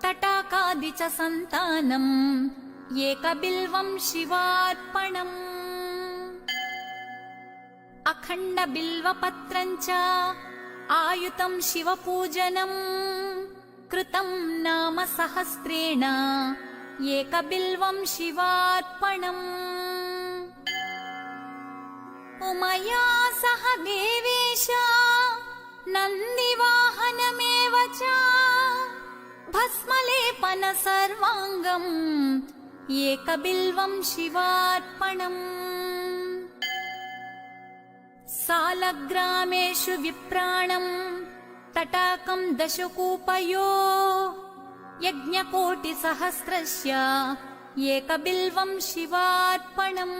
तटाकादि च सन्तानम् एकबिल्वं शिवार्पणम् अखण्डबिल्वपत्रं च आयुतं शिवपूजनम् कृतं नाम सहस्रेण एकबिल्वं शिवार्पणम् उमया सह देवेश नन्दिवाहनमेव च भस्मलेपन सर्वाङ्गम् एकबिल्वं शिवार्पणम् सालग्रामेषु विप्राणम् तटाकं दशकूपयो यज्ञकोटिसहस्रस्य एकबिल्वं शिवार्पणम्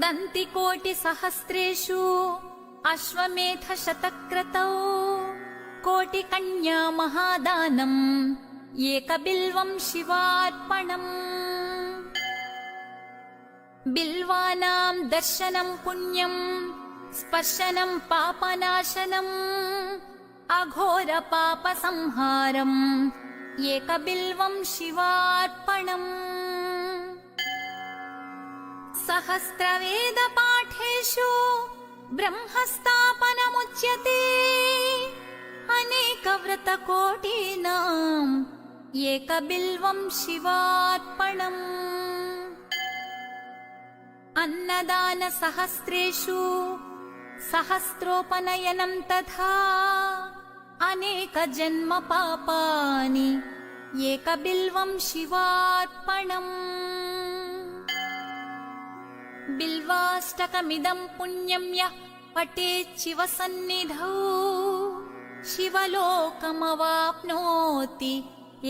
दन्तिकोटिसहस्रेषु अश्वमेधशतक्रतौ कोटिकन्या महादानम् एकबिल्वं शिवार्पणम् बिल्वानां दर्शनं पुण्यं स्पर्शनं पापनाशनम् अघोरपापसंहारम् एकबिल्वं शिवार्पणम् सहस्रवेदपाठेषु ब्रह्मस्थापनमुच्यते अनेकव्रतकोटीनाम् एकबिल्वं शिवार्पणम् अन्नदानसहस्रेषु सहस्रोपनयनं तथा अनेकजन्मपापानि एकबिल्वं शिवार्पणम् बिल्वाष्टकमिदं पुण्यं यः पठेत् शिवसन्निधौ शिवलोकमवाप्नोति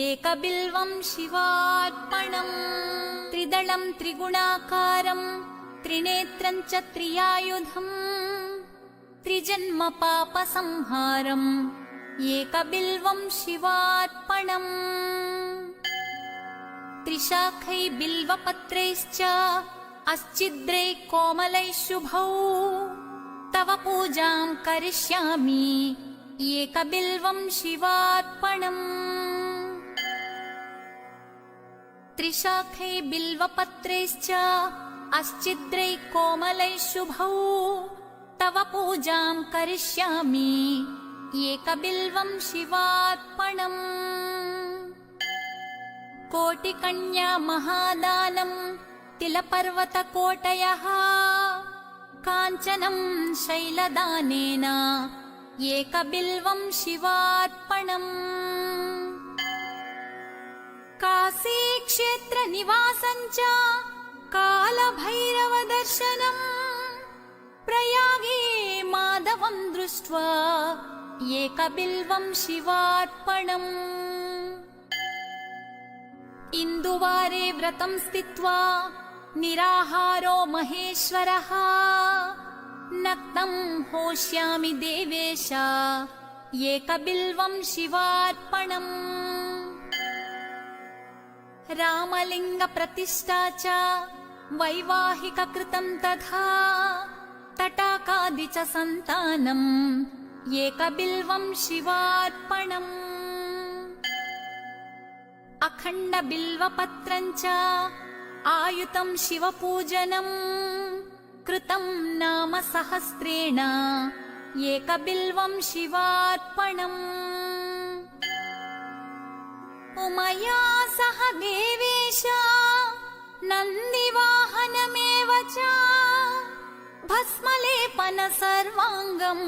एकबिल्वं शिवार्पणम् त्रिदलं त्रिगुणाकारं त्रिनेत्रं च त्रियायुधम् त्रिजन्म पापसंहारम् एकबिल्वं शिवार्पणम् त्रिशाखै बिल्वपत्रैश्च अस्चिद्रै कोमलैः शुभौ तव पूजां करिष्यामि एकबिल्वं शिवार्पणम् त्रिशाखै बिल्वपत्रैश्च अस्चिद्रै कोमलैः शुभौ तव पूजां करिष्यामि एकबिल्वं शिवार्पणम् कोटिकन्या महादानं तिलपर्वतकोटयः काञ्चनं शैलदानेन एकबिल्वं शिवार्पणम् काशीक्षेत्रनिवासं च कालभैरवदर्शनम् प्रयागे माधवं दृष्ट्वा एकबिल्वं शिवार्पणम् इन्दुवारे व्रतं स्थित्वा निराहारो महेश्वरः नक्तं होष्यामि देवेश एकबिल्वं शिवार्पणम् रामलिङ्गप्रतिष्ठा च वैवाहिककृतं तथा तटाकादि च सन्तानम् एकबिल्वं शिवार्पणम् अखण्डबिल्वपत्रं च आयुतं शिवपूजनम् कृतं नाम सहस्रेण एकबिल्वं शिवार्पणम् उमया सह देवेश नन्दिवाहनमेव च भस्मलेपन सर्वाङ्गम्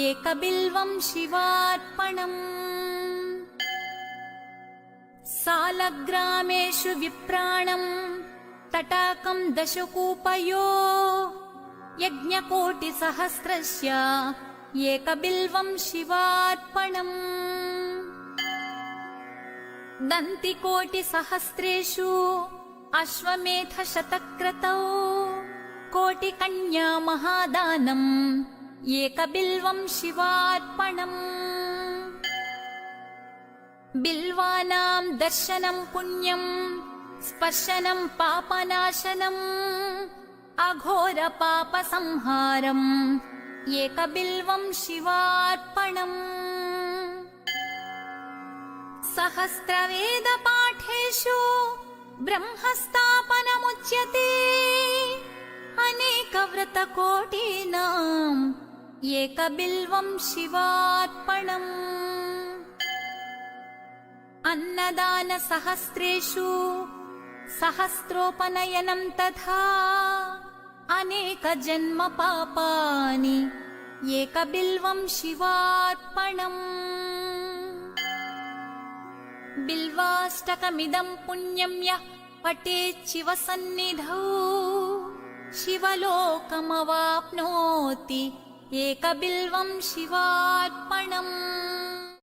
एकबिल्वं शिवार्पणम् सालग्रामेषु विप्राणम् तटाकं दशकूपयो यज्ञकोटिसहस्रस्य एकबिल्वं शिवार्पणम् दन्तिकोटिसहस्रेषु अश्वमेधशतक्रतौ कोटिकन्या महादानम् एकबिल्वं शिवार्पणम् बिल्वानां दर्शनं पुण्यं स्पर्शनं पापनाशनम् अघोरपापसंहारम् एकबिल्वं शिवार्पणम् सहस्रवेदपाठेषु ब्रह्मस्थापनमुच्यते अनेकव्रतकोटीनाम् एकबिल्वं शिवार्पणम् अन्नदानसहस्रेषु सहस्रोपनयनं तथा अनेकजन्मपापानि एकबिल्वं शिवार्पणम् बिल्वाष्टकमिदं पुण्यं यः पठेत् शिवसन्निधौ शिवलोकमवाप्नोति एकबिल्वं शिवार्पणम्